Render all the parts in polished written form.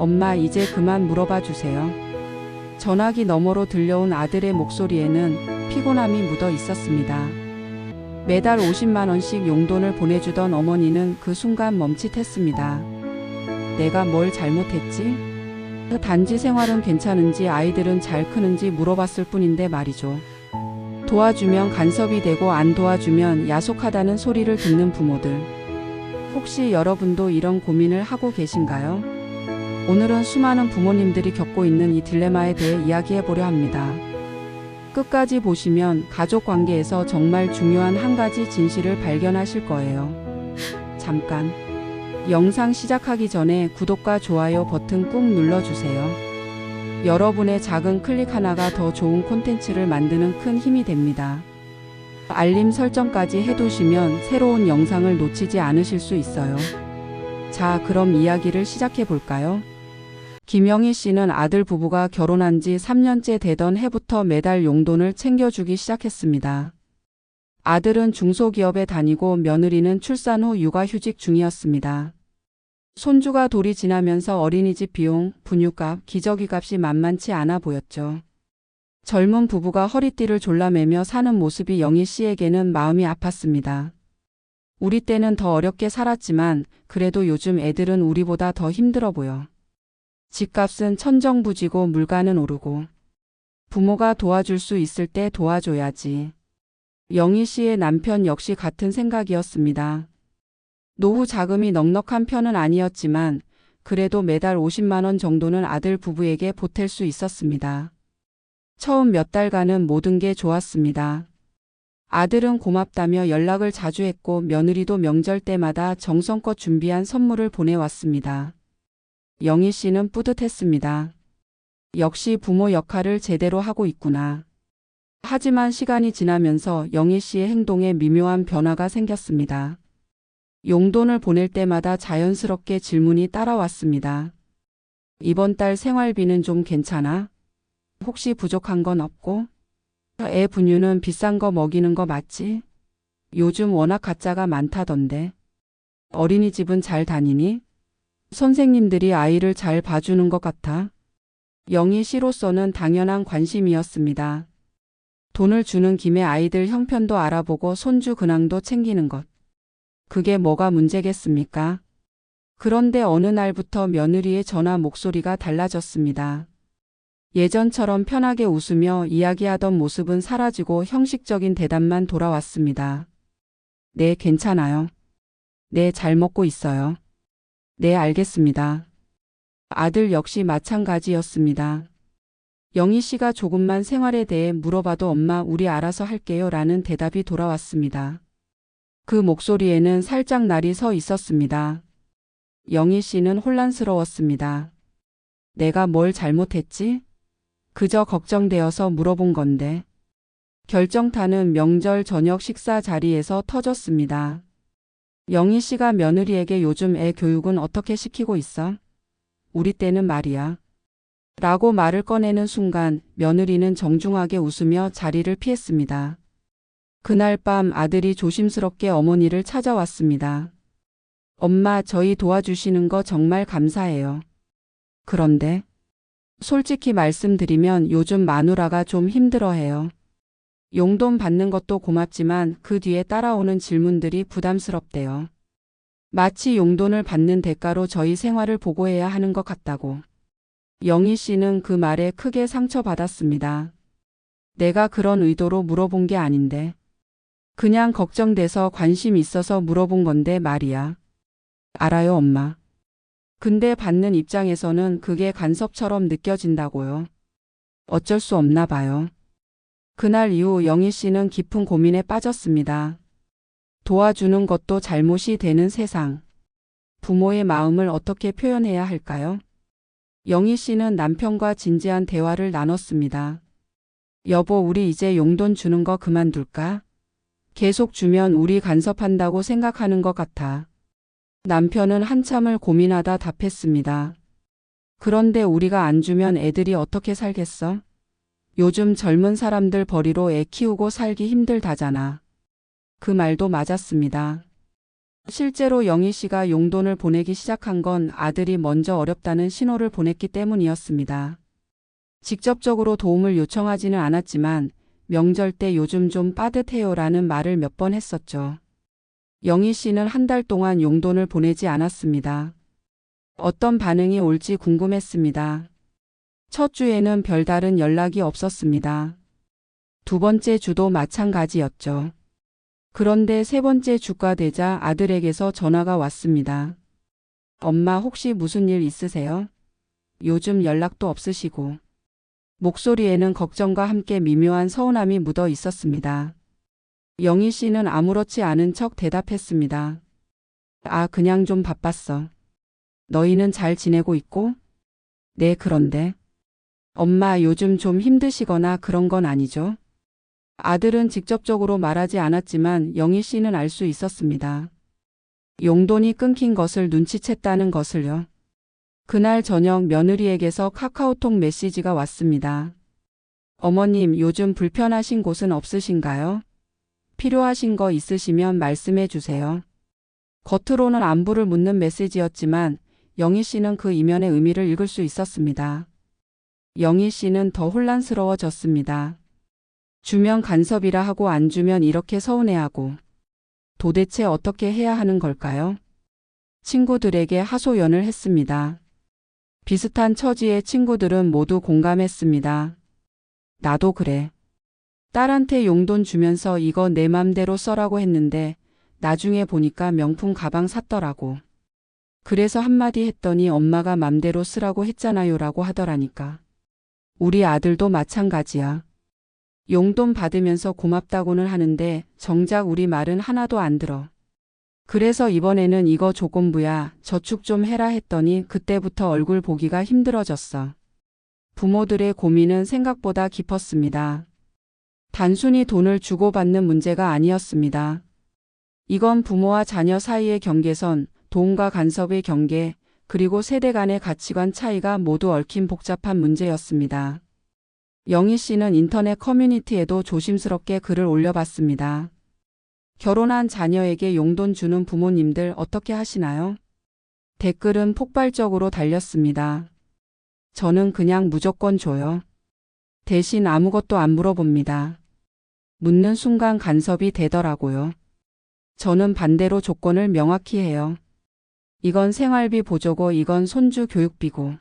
엄마 이제 그만 물어봐 주세요. 전화기 너머로 들려온 아들의 목소리에는 피곤함이 묻어 있었습니다. 매달 50만 원씩 용돈을 보내주던 어머니는 그 순간 멈칫했습니다. 내가 뭘 잘못했지? 단지 생활은 괜찮은지 아이들은 잘 크는지 물어봤을 뿐인데 말이죠. 도와주면 간섭이 되고 안 도와주면 야속하다는 소리를 듣는 부모들. 혹시 여러분도 이런 고민을 하고 계신가요? 오늘은 수많은 부모님들이 겪고 있는 이 딜레마에 대해 이야기해 보려 합니다. 끝까지 보시면 가족 관계에서 정말 중요한 한 가지 진실을 발견하실 거예요. 잠깐. 영상 시작하기 전에 구독과 좋아요 버튼 꾹 눌러주세요. 여러분의 작은 클릭 하나가 더 좋은 콘텐츠를 만드는 큰 힘이 됩니다. 알림 설정까지 해두시면 새로운 영상을 놓치지 않으실 수 있어요. 자, 그럼 이야기를 시작해 볼까요? 김영희 씨는 아들 부부가 결혼한 지 3년째 되던 해부터 매달 용돈을 챙겨주기 시작했습니다. 아들은 중소기업에 다니고 며느리는 출산 후 육아휴직 중이었습니다. 손주가 돌이 지나면서 어린이집 비용, 분유값, 기저귀값이 만만치 않아 보였죠. 젊은 부부가 허리띠를 졸라매며 사는 모습이 영희 씨에게는 마음이 아팠습니다. 우리 때는 더 어렵게 살았지만 그래도 요즘 애들은 우리보다 더 힘들어 보여. 집값은 천정부지고 물가는 오르고. 부모가 도와줄 수 있을 때 도와줘야지. 영희 씨의 남편 역시 같은 생각이었습니다. 노후 자금이 넉넉한 편은 아니었지만 그래도 매달 50만 원 정도는 아들 부부에게 보탤 수 있었습니다. 처음 몇 달간은 모든 게 좋았습니다. 아들은 고맙다며 연락을 자주 했고 며느리도 명절 때마다 정성껏 준비한 선물을 보내왔습니다. 영희 씨는 뿌듯했습니다. 역시 부모 역할을 제대로 하고 있구나. 하지만 시간이 지나면서 영희 씨의 행동에 미묘한 변화가 생겼습니다. 용돈을 보낼 때마다 자연스럽게 질문이 따라왔습니다. 이번 달 생활비는 좀 괜찮아? 혹시 부족한 건 없고? 애 분유는 비싼 거 먹이는 거 맞지? 요즘 워낙 가짜가 많다던데. 어린이집은 잘 다니니? 선생님들이 아이를 잘 봐주는 것 같아. 영희 씨로서는 당연한 관심이었습니다. 돈을 주는 김에 아이들 형편도 알아보고 손주 근황도 챙기는 것. 그게 뭐가 문제겠습니까? 그런데 어느 날부터 며느리의 전화 목소리가 달라졌습니다. 예전처럼 편하게 웃으며 이야기하던 모습은 사라지고 형식적인 대답만 돌아왔습니다. 네, 괜찮아요. 네, 잘 먹고 있어요. 네, 알겠습니다. 아들 역시 마찬가지였습니다. 영희 씨가 조금만 생활에 대해 물어봐도 엄마 우리 알아서 할게요 라는 대답이 돌아왔습니다. 그 목소리에는 살짝 날이 서 있었습니다. 영희 씨는 혼란스러웠습니다. 내가 뭘 잘못했지? 그저 걱정되어서 물어본 건데. 결정타는 명절 저녁 식사 자리에서 터졌습니다. 영희 씨가 며느리에게 요즘 애 교육은 어떻게 시키고 있어? 우리 때는 말이야. 라고 말을 꺼내는 순간 며느리는 정중하게 웃으며 자리를 피했습니다. 그날 밤 아들이 조심스럽게 어머니를 찾아왔습니다. 엄마, 저희 도와주시는 거 정말 감사해요. 그런데 솔직히 말씀드리면 요즘 마누라가 좀 힘들어해요. 용돈 받는 것도 고맙지만 그 뒤에 따라오는 질문들이 부담스럽대요. 마치 용돈을 받는 대가로 저희 생활을 보고해야 하는 것 같다고. 영희 씨는 그 말에 크게 상처받았습니다. 내가 그런 의도로 물어본 게 아닌데. 그냥 걱정돼서 관심 있어서 물어본 건데 말이야. 알아요, 엄마. 근데 받는 입장에서는 그게 간섭처럼 느껴진다고요. 어쩔 수 없나 봐요. 그날 이후 영희 씨는 깊은 고민에 빠졌습니다. 도와주는 것도 잘못이 되는 세상. 부모의 마음을 어떻게 표현해야 할까요? 영희 씨는 남편과 진지한 대화를 나눴습니다. 여보, 우리 이제 용돈 주는 거 그만둘까? 계속 주면 우리 간섭한다고 생각하는 것 같아. 남편은 한참을 고민하다 답했습니다. 그런데 우리가 안 주면 애들이 어떻게 살겠어? 요즘 젊은 사람들 벌이로 애 키우고 살기 힘들다잖아. 그 말도 맞았습니다. 실제로 영희 씨가 용돈을 보내기 시작한 건 아들이 먼저 어렵다는 신호를 보냈기 때문이었습니다. 직접적으로 도움을 요청하지는 않았지만 명절 때 요즘 좀 빠듯해요라는 말을 몇 번 했었죠. 영희 씨는 한 달 동안 용돈을 보내지 않았습니다. 어떤 반응이 올지 궁금했습니다. 첫 주에는 별다른 연락이 없었습니다. 두 번째 주도 마찬가지였죠. 그런데 세 번째 주가 되자 아들에게서 전화가 왔습니다. 엄마 혹시 무슨 일 있으세요? 요즘 연락도 없으시고. 목소리에는 걱정과 함께 미묘한 서운함이 묻어 있었습니다. 영희 씨는 아무렇지 않은 척 대답했습니다. 아, 그냥 좀 바빴어. 너희는 잘 지내고 있고? 네, 그런데. 엄마 요즘 좀 힘드시거나 그런 건 아니죠? 아들은 직접적으로 말하지 않았지만 영희 씨는 알 수 있었습니다. 용돈이 끊긴 것을 눈치챘다는 것을요. 그날 저녁 며느리에게서 카카오톡 메시지가 왔습니다. 어머님, 요즘 불편하신 곳은 없으신가요? 필요하신 거 있으시면 말씀해 주세요. 겉으로는 안부를 묻는 메시지였지만 영희 씨는 그 이면의 의미를 읽을 수 있었습니다. 영희 씨는 더 혼란스러워졌습니다. 주면 간섭이라 하고 안 주면 이렇게 서운해하고. 도대체 어떻게 해야 하는 걸까요? 친구들에게 하소연을 했습니다. 비슷한 처지의 친구들은 모두 공감했습니다. 나도 그래. 딸한테 용돈 주면서 이거 내 맘대로 써라고 했는데 나중에 보니까 명품 가방 샀더라고. 그래서 한마디 했더니 엄마가 맘대로 쓰라고 했잖아요 라고 하더라니까. 우리 아들도 마찬가지야. 용돈 받으면서 고맙다고는 하는데 정작 우리 말은 하나도 안 들어. 그래서 이번에는 이거 조건부야, 저축 좀 해라 했더니 그때부터 얼굴 보기가 힘들어졌어. 부모들의 고민은 생각보다 깊었습니다. 단순히 돈을 주고받는 문제가 아니었습니다. 이건 부모와 자녀 사이의 경계선, 돈과 간섭의 경계, 그리고 세대 간의 가치관 차이가 모두 얽힌 복잡한 문제였습니다. 영희 씨는 인터넷 커뮤니티에도 조심스럽게 글을 올려봤습니다. 결혼한 자녀에게 용돈 주는 부모님들 어떻게 하시나요? 댓글은 폭발적으로 달렸습니다. 저는 그냥 무조건 줘요. 대신 아무것도 안 물어봅니다. 묻는 순간 간섭이 되더라고요. 저는 반대로 조건을 명확히 해요. 이건 생활비 보조고 이건 손주 교육비고.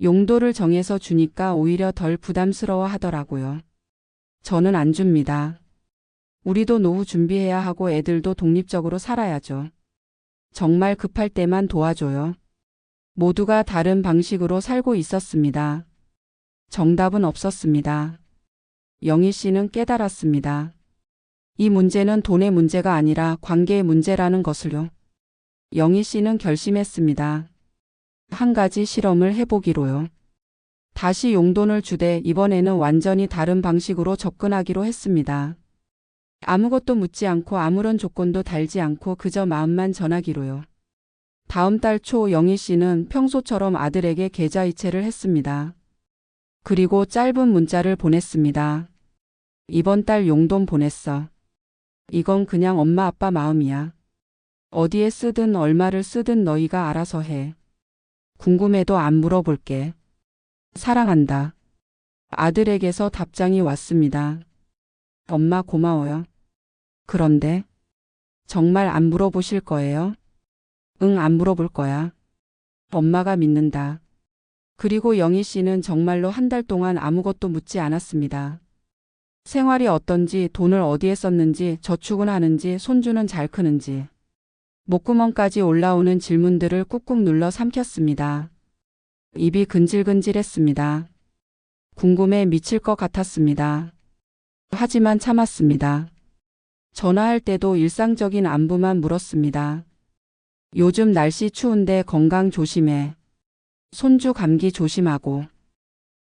용도를 정해서 주니까 오히려 덜 부담스러워 하더라고요. 저는 안 줍니다. 우리도 노후 준비해야 하고 애들도 독립적으로 살아야죠. 정말 급할 때만 도와줘요. 모두가 다른 방식으로 살고 있었습니다. 정답은 없었습니다. 영희 씨는 깨달았습니다. 이 문제는 돈의 문제가 아니라 관계의 문제라는 것을요. 영희 씨는 결심했습니다. 한 가지 실험을 해보기로요. 다시 용돈을 주되 이번에는 완전히 다른 방식으로 접근하기로 했습니다. 아무것도 묻지 않고 아무런 조건도 달지 않고 그저 마음만 전하기로요. 다음 달 초 영희 씨는 평소처럼 아들에게 계좌이체를 했습니다. 그리고 짧은 문자를 보냈습니다. 이번 달 용돈 보냈어. 이건 그냥 엄마 아빠 마음이야. 어디에 쓰든 얼마를 쓰든 너희가 알아서 해. 궁금해도 안 물어볼게. 사랑한다. 아들에게서 답장이 왔습니다. 엄마 고마워요. 그런데 정말 안 물어보실 거예요? 응, 안 물어볼 거야. 엄마가 믿는다. 그리고 영희 씨는 정말로 한 달 동안 아무것도 묻지 않았습니다. 생활이 어떤지, 돈을 어디에 썼는지, 저축은 하는지, 손주는 잘 크는지. 목구멍까지 올라오는 질문들을 꾹꾹 눌러 삼켰습니다. 입이 근질근질했습니다. 궁금해 미칠 것 같았습니다. 하지만 참았습니다. 전화할 때도 일상적인 안부만 물었습니다. 요즘 날씨 추운데 건강 조심해. 손주 감기 조심하고.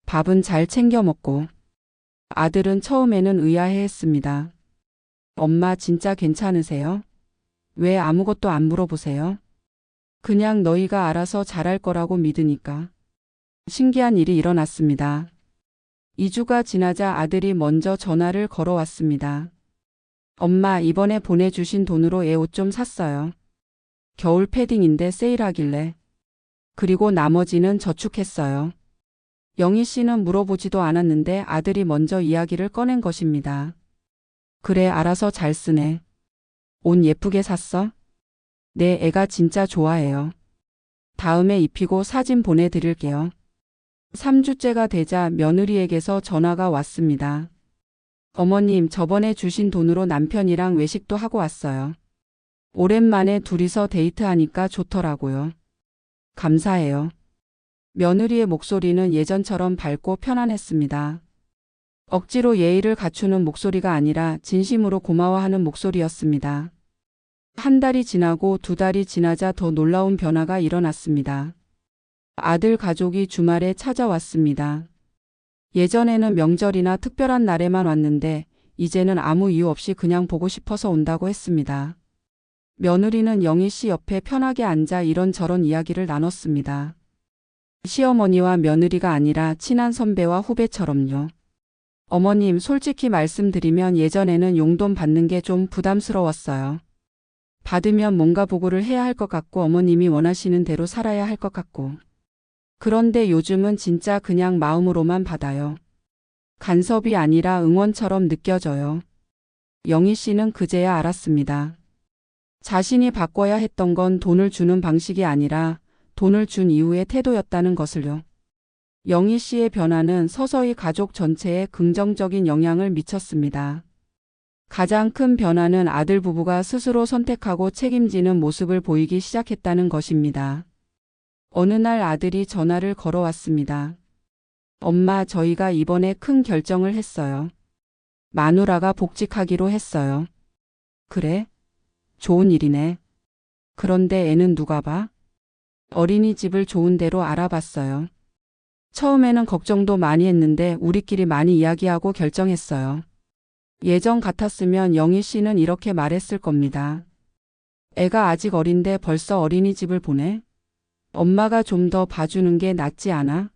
밥은 잘 챙겨 먹고. 아들은 처음에는 의아해했습니다. 엄마 진짜 괜찮으세요? 왜 아무것도 안 물어보세요? 그냥 너희가 알아서 잘할 거라고 믿으니까. 신기한 일이 일어났습니다. 2주가 지나자 아들이 먼저 전화를 걸어왔습니다. 엄마, 이번에 보내주신 돈으로 애 옷 좀 샀어요. 겨울 패딩인데 세일하길래. 그리고 나머지는 저축했어요. 영희 씨는 물어보지도 않았는데 아들이 먼저 이야기를 꺼낸 것입니다. 그래, 알아서 잘 쓰네. 옷 예쁘게 샀어? 네, 애가 진짜 좋아해요. 다음에 입히고 사진 보내드릴게요. 3주째가 되자 며느리에게서 전화가 왔습니다. 어머님, 저번에 주신 돈으로 남편이랑 외식도 하고 왔어요. 오랜만에 둘이서 데이트하니까 좋더라고요. 감사해요. 며느리의 목소리는 예전처럼 밝고 편안했습니다. 억지로 예의를 갖추는 목소리가 아니라 진심으로 고마워하는 목소리였습니다. 한 달이 지나고 두 달이 지나자 더 놀라운 변화가 일어났습니다. 아들 가족이 주말에 찾아왔습니다. 예전에는 명절이나 특별한 날에만 왔는데 이제는 아무 이유 없이 그냥 보고 싶어서 온다고 했습니다. 며느리는 영희 씨 옆에 편하게 앉아 이런저런 이야기를 나눴습니다. 시어머니와 며느리가 아니라 친한 선배와 후배처럼요. 어머님, 솔직히 말씀드리면 예전에는 용돈 받는 게 좀 부담스러웠어요. 받으면 뭔가 보고를 해야 할 것 같고 어머님이 원하시는 대로 살아야 할 것 같고. 그런데 요즘은 진짜 그냥 마음으로만 받아요. 간섭이 아니라 응원처럼 느껴져요. 영희 씨는 그제야 알았습니다. 자신이 바꿔야 했던 건 돈을 주는 방식이 아니라 돈을 준 이후의 태도였다는 것을요. 영희 씨의 변화는 서서히 가족 전체에 긍정적인 영향을 미쳤습니다. 가장 큰 변화는 아들 부부가 스스로 선택하고 책임지는 모습을 보이기 시작했다는 것입니다. 어느 날 아들이 전화를 걸어왔습니다. 엄마, 저희가 이번에 큰 결정을 했어요. 마누라가 복직하기로 했어요. 그래? 좋은 일이네. 그런데 애는 누가 봐? 어린이집을 좋은 데로 알아봤어요. 처음에는 걱정도 많이 했는데 우리끼리 많이 이야기하고 결정했어요. 예전 같았으면 영희 씨는 이렇게 말했을 겁니다. 애가 아직 어린데 벌써 어린이집을 보내? 엄마가 좀 더 봐주는 게 낫지 않아?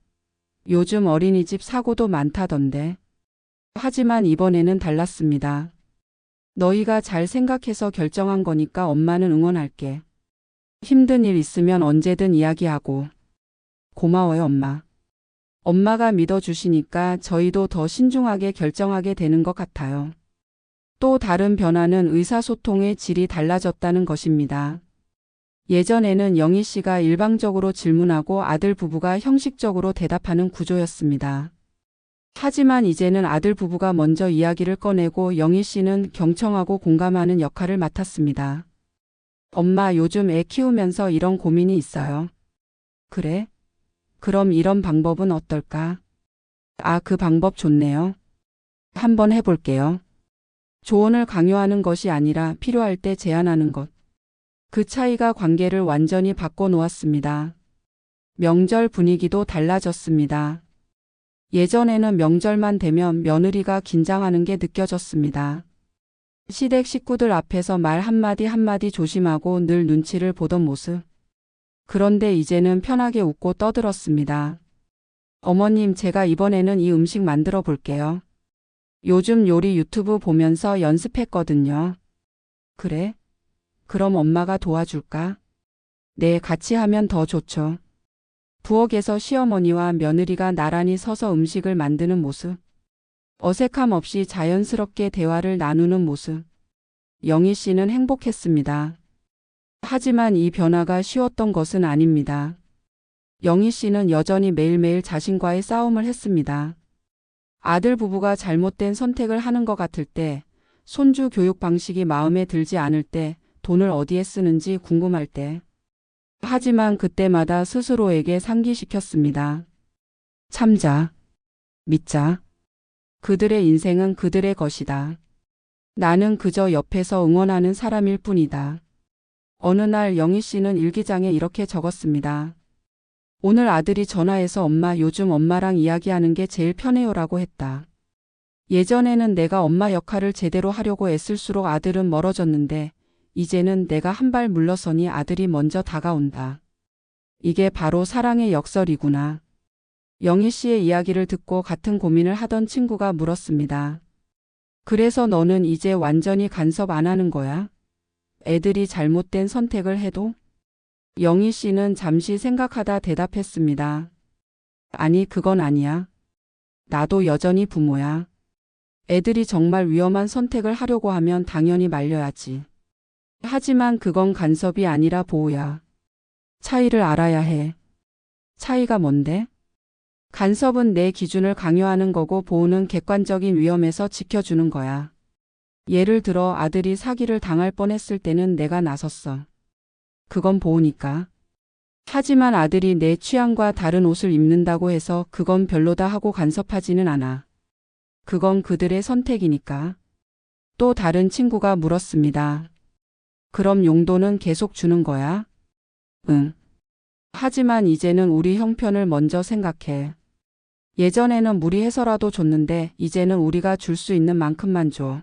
요즘 어린이집 사고도 많다던데. 하지만 이번에는 달랐습니다. 너희가 잘 생각해서 결정한 거니까 엄마는 응원할게. 힘든 일 있으면 언제든 이야기하고. 고마워요, 엄마. 엄마가 믿어주시니까 저희도 더 신중하게 결정하게 되는 것 같아요. 또 다른 변화는 의사소통의 질이 달라졌다는 것입니다. 예전에는 영희 씨가 일방적으로 질문하고 아들 부부가 형식적으로 대답하는 구조였습니다. 하지만 이제는 아들 부부가 먼저 이야기를 꺼내고 영희 씨는 경청하고 공감하는 역할을 맡았습니다. 엄마, 요즘 애 키우면서 이런 고민이 있어요. 그래? 그럼 이런 방법은 어떨까? 아, 그 방법 좋네요. 한번 해볼게요. 조언을 강요하는 것이 아니라 필요할 때 제안하는 것. 그 차이가 관계를 완전히 바꿔놓았습니다. 명절 분위기도 달라졌습니다. 예전에는 명절만 되면 며느리가 긴장하는 게 느껴졌습니다. 시댁 식구들 앞에서 말 한마디 한마디 조심하고 늘 눈치를 보던 모습. 그런데 이제는 편하게 웃고 떠들었습니다. 어머님, 제가 이번에는 이 음식 만들어 볼게요. 요즘 요리 유튜브 보면서 연습했거든요. 그래? 그럼 엄마가 도와줄까? 네, 같이 하면 더 좋죠. 부엌에서 시어머니와 며느리가 나란히 서서 음식을 만드는 모습. 어색함 없이 자연스럽게 대화를 나누는 모습. 영희 씨는 행복했습니다. 하지만 이 변화가 쉬웠던 것은 아닙니다. 영희 씨는 여전히 매일매일 자신과의 싸움을 했습니다. 아들 부부가 잘못된 선택을 하는 것 같을 때, 손주 교육 방식이 마음에 들지 않을 때, 돈을 어디에 쓰는지 궁금할 때. 하지만 그때마다 스스로에게 상기시켰습니다. 참자. 믿자. 그들의 인생은 그들의 것이다. 나는 그저 옆에서 응원하는 사람일 뿐이다. 어느 날 영희 씨는 일기장에 이렇게 적었습니다. 오늘 아들이 전화해서 엄마, 요즘 엄마랑 이야기하는 게 제일 편해요라고 했다. 예전에는 내가 엄마 역할을 제대로 하려고 애쓸수록 아들은 멀어졌는데 이제는 내가 한 발 물러서니 아들이 먼저 다가온다. 이게 바로 사랑의 역설이구나. 영희 씨의 이야기를 듣고 같은 고민을 하던 친구가 물었습니다. 그래서 너는 이제 완전히 간섭 안 하는 거야? 애들이 잘못된 선택을 해도? 영희 씨는 잠시 생각하다 대답했습니다. 아니, 그건 아니야. 나도 여전히 부모야. 애들이 정말 위험한 선택을 하려고 하면 당연히 말려야지. 하지만 그건 간섭이 아니라 보호야. 차이를 알아야 해. 차이가 뭔데? 간섭은 내 기준을 강요하는 거고 보호는 객관적인 위험에서 지켜주는 거야. 예를 들어 아들이 사기를 당할 뻔했을 때는 내가 나섰어. 그건 보호니까. 하지만 아들이 내 취향과 다른 옷을 입는다고 해서 그건 별로다 하고 간섭하지는 않아. 그건 그들의 선택이니까. 또 다른 친구가 물었습니다. 그럼 용돈은 계속 주는 거야? 응. 하지만 이제는 우리 형편을 먼저 생각해. 예전에는 무리해서라도 줬는데 이제는 우리가 줄 수 있는 만큼만 줘.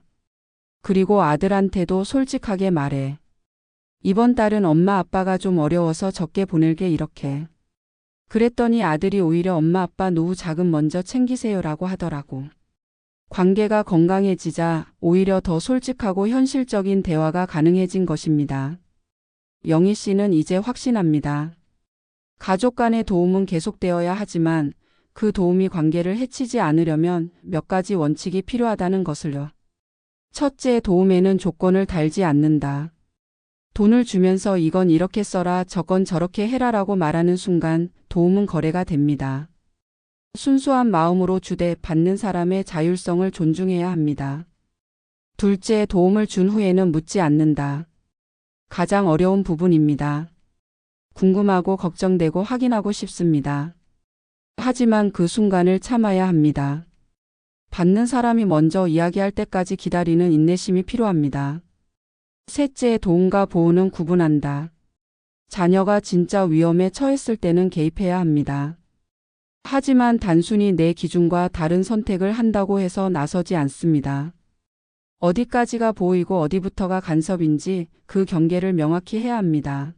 그리고 아들한테도 솔직하게 말해. 이번 달은 엄마 아빠가 좀 어려워서 적게 보낼게 이렇게. 그랬더니 아들이 오히려 엄마 아빠 노후 자금 먼저 챙기세요라고 하더라고. 관계가 건강해지자 오히려 더 솔직하고 현실적인 대화가 가능해진 것입니다. 영희 씨는 이제 확신합니다. 가족 간의 도움은 계속되어야 하지만 그 도움이 관계를 해치지 않으려면 몇 가지 원칙이 필요하다는 것을요. 첫째, 도움에는 조건을 달지 않는다. 돈을 주면서 이건 이렇게 써라 저건 저렇게 해라라고 말하는 순간 도움은 거래가 됩니다. 순수한 마음으로 주되 받는 사람의 자율성을 존중해야 합니다. 둘째, 도움을 준 후에는 묻지 않는다. 가장 어려운 부분입니다. 궁금하고 걱정되고 확인하고 싶습니다. 하지만 그 순간을 참아야 합니다. 받는 사람이 먼저 이야기할 때까지 기다리는 인내심이 필요합니다. 셋째, 도움과 보호는 구분한다. 자녀가 진짜 위험에 처했을 때는 개입해야 합니다. 하지만 단순히 내 기준과 다른 선택을 한다고 해서 나서지 않습니다. 어디까지가 보호이고 어디부터가 간섭인지 그 경계를 명확히 해야 합니다.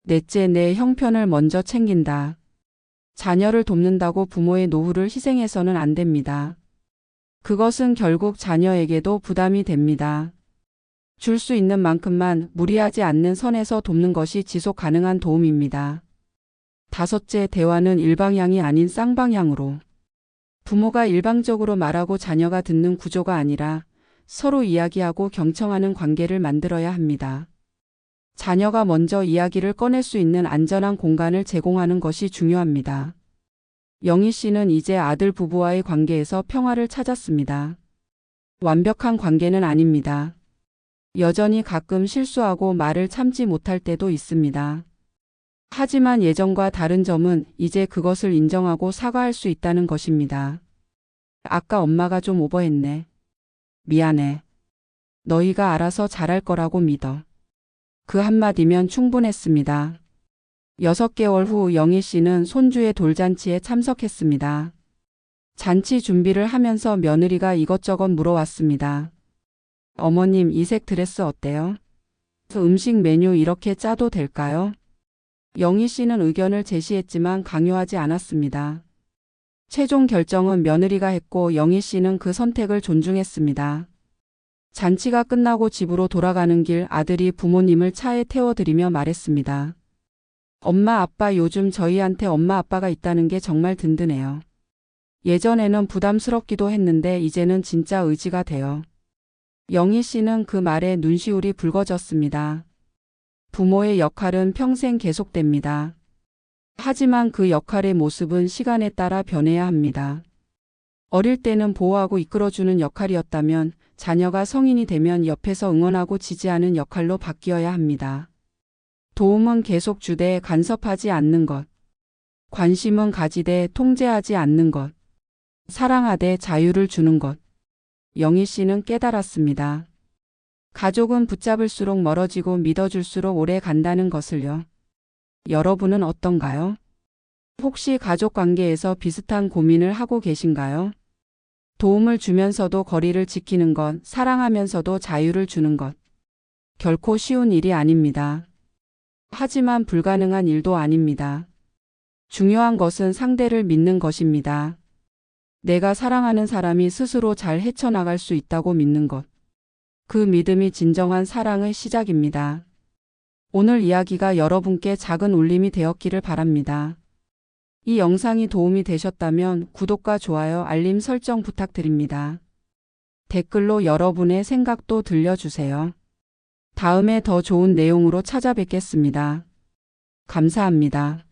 넷째, 내 형편을 먼저 챙긴다. 자녀를 돕는다고 부모의 노후를 희생해서는 안 됩니다. 그것은 결국 자녀에게도 부담이 됩니다. 줄 수 있는 만큼만 무리하지 않는 선에서 돕는 것이 지속 가능한 도움입니다. 다섯째, 대화는 일방향이 아닌 쌍방향으로. 부모가 일방적으로 말하고 자녀가 듣는 구조가 아니라 서로 이야기하고 경청하는 관계를 만들어야 합니다. 자녀가 먼저 이야기를 꺼낼 수 있는 안전한 공간을 제공하는 것이 중요합니다. 영희 씨는 이제 아들 부부와의 관계에서 평화를 찾았습니다. 완벽한 관계는 아닙니다. 여전히 가끔 실수하고 말을 참지 못할 때도 있습니다. 하지만 예전과 다른 점은 이제 그것을 인정하고 사과할 수 있다는 것입니다. 아까 엄마가 좀 오버했네. 미안해. 너희가 알아서 잘할 거라고 믿어. 그 한마디면 충분했습니다. 6개월 후 영희 씨는 손주의 돌잔치에 참석했습니다. 잔치 준비를 하면서 며느리가 이것저것 물어왔습니다. 어머님, 이 색 드레스 어때요? 음식 메뉴 이렇게 짜도 될까요? 영희 씨는 의견을 제시했지만 강요하지 않았습니다. 최종 결정은 며느리가 했고 영희 씨는 그 선택을 존중했습니다. 잔치가 끝나고 집으로 돌아가는 길 아들이 부모님을 차에 태워드리며 말했습니다. 엄마 아빠 요즘 저희한테 엄마 아빠가 있다는 게 정말 든든해요. 예전에는 부담스럽기도 했는데 이제는 진짜 의지가 돼요. 영희 씨는 그 말에 눈시울이 붉어졌습니다. 부모의 역할은 평생 계속됩니다. 하지만 그 역할의 모습은 시간에 따라 변해야 합니다. 어릴 때는 보호하고 이끌어주는 역할이었다면 자녀가 성인이 되면 옆에서 응원하고 지지하는 역할로 바뀌어야 합니다. 도움은 계속 주되 간섭하지 않는 것. 관심은 가지되 통제하지 않는 것. 사랑하되 자유를 주는 것. 영희 씨는 깨달았습니다. 가족은 붙잡을수록 멀어지고 믿어줄수록 오래 간다는 것을요. 여러분은 어떤가요? 혹시 가족 관계에서 비슷한 고민을 하고 계신가요? 도움을 주면서도 거리를 지키는 것, 사랑하면서도 자유를 주는 것. 결코 쉬운 일이 아닙니다. 하지만 불가능한 일도 아닙니다. 중요한 것은 상대를 믿는 것입니다. 내가 사랑하는 사람이 스스로 잘 헤쳐나갈 수 있다고 믿는 것. 그 믿음이 진정한 사랑의 시작입니다. 오늘 이야기가 여러분께 작은 울림이 되었기를 바랍니다. 이 영상이 도움이 되셨다면 구독과 좋아요, 알림 설정 부탁드립니다. 댓글로 여러분의 생각도 들려주세요. 다음에 더 좋은 내용으로 찾아뵙겠습니다. 감사합니다.